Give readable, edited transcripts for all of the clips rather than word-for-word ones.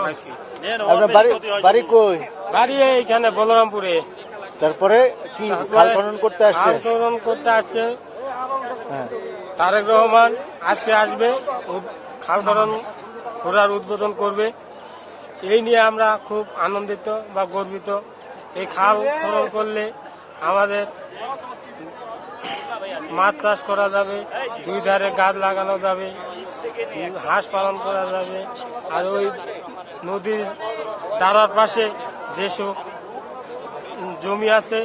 পাইছি। আপনার বাড়ি কই? বাড়ি এইখানে বলরামপুরে। তারপরে কি খাল খনন করতে আসছে? খাল খনন করতে আসছে হ্যাঁ। তারেক রহমান আসবে খাল খনন করার উদ্বোধন করবে। এই নিয়ে আমরা খুব আনন্দিত বা গর্বিত। এই খাল খনন করলে আমাদের মাছ চাষ করা যাবে, দুই ধারে গাছ লাগানো যাবে, হাঁস পালন করা যাবে। আর ওই নদীর ধারার পাশে যেসব জমি আছে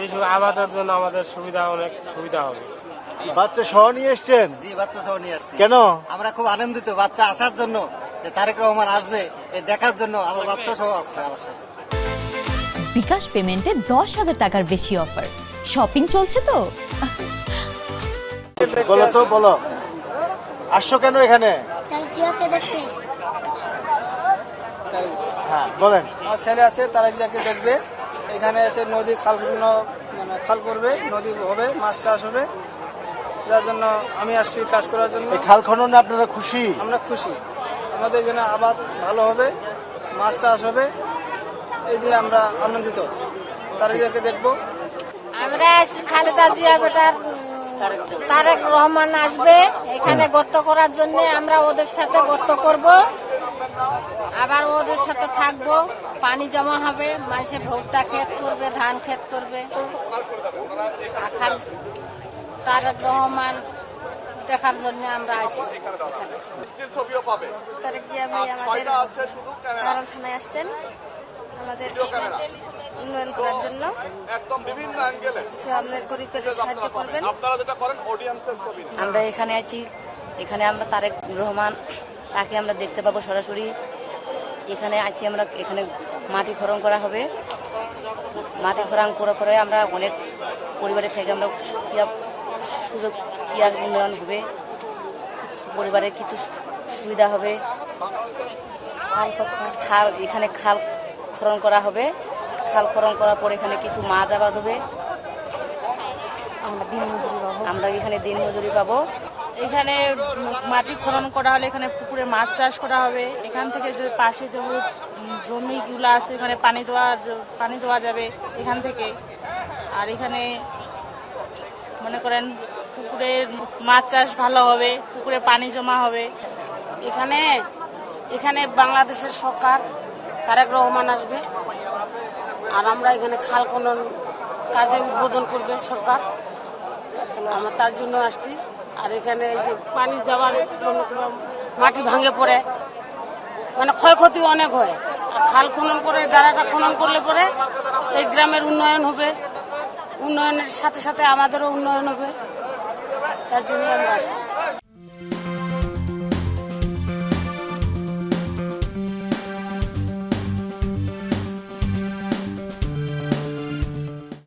এইসব আবাদের জন্য আমাদের অনেক সুবিধা হবে। বাচ্চা সহ নিয়ে এসছেন? জি, বাচ্চা সহ নিয়ে আসছি। কেন? আমরা খুব আনন্দিত বাচ্চা আসার জন্য, যে তারেক রহমান আসবে এই দেখার জন্য আমার বাচ্চা সহ আসছে আমার সাথে। বিকাশ পেমেন্টে 10,000 টাকার বেশি অফার। শপিং চলছে তো? বলো তো, বলো আসছো কেন এখানে? হ্যাঁ বলেন। আমার ছেলে আছে, তারা যাকে দেখবে এখানে এসে নদী খাল খাল করবে, নদী হবে, মাছ চাষ হবে। যার জন্য আমি আসছি কাজ করার জন্য। এই খাল খননে আপনারা খুশি? আমরা খুশি, আমাদের এখানে আবাদ ভালো হবে, মাছ চাষ হবে, এই দিয়ে আমরা আনন্দিত। তারা যাকে দেখবো আমরা খালেদা জিয়া বেটার তারেক রহমান আসবে এখানে গর্ত করার জন্য। আমরা ওদের সাথে গর্ত করব, আবার ওদের সাথে থাকবো, পানি জমা হবে, মানুষে ভুট্টা ক্ষেত করবে, ধান ক্ষেত করবে। তারেক রহমান দেখার জন্য আমরা আছি। তারেক জিয়া ভাই আমাদের কারখানায় আসছেন আমাদের উন্নয়ন করার জন্য, আমাদের গরিবের সাহায্য করবেন। আমরা এখানে আছি, এখানে আমরা তারেক রহমান তাকে আমরা দেখতে পাবো সরাসরি। এখানে আছি আমরা, এখানে মাটি খনন করা হবে। মাটি খনন করার পরে আমরা অনেক পরিবারের থেকে আমরা সুযোগ উন্নয়ন হবে, পরিবারের কিছু সুবিধা হবে। খাল এখানে খাল খনন করা হবে, খাল খনন করার পর এখানে কিছু মাছ আবাদ হবে, আমরা এখানে দিন মজুরি পাবো। এখানে মাটি খনন করা হলে এখানে পুকুরে মাছ চাষ করা হবে। এখান থেকে যে পাশে যে জমিগুলো আছে এখানে পানি দেওয়া যাবে এখান থেকে। আর এখানে মনে করেন পুকুরে মাছ চাষ ভালো হবে, পুকুরে পানি জমা হবে। এখানে বাংলাদেশের সরকার তারেক রহমান আসবে, আর আমরা এখানে খাল খনন কাজে উদ্বোধন করবে সরকার। আমরা তার জন্য আসছি। আর এখানে এই যে পানি যাওয়ার জন্য মাটি ভাঙে পড়ে, মানে ক্ষয়ক্ষতি অনেক হয়। আর খাল খনন করে ডালাটা খনন করলে পরে এই গ্রামের উন্নয়ন হবে, উন্নয়নের সাথে সাথে আমাদেরও উন্নয়ন হবে। তার জন্য আমরা আসছি।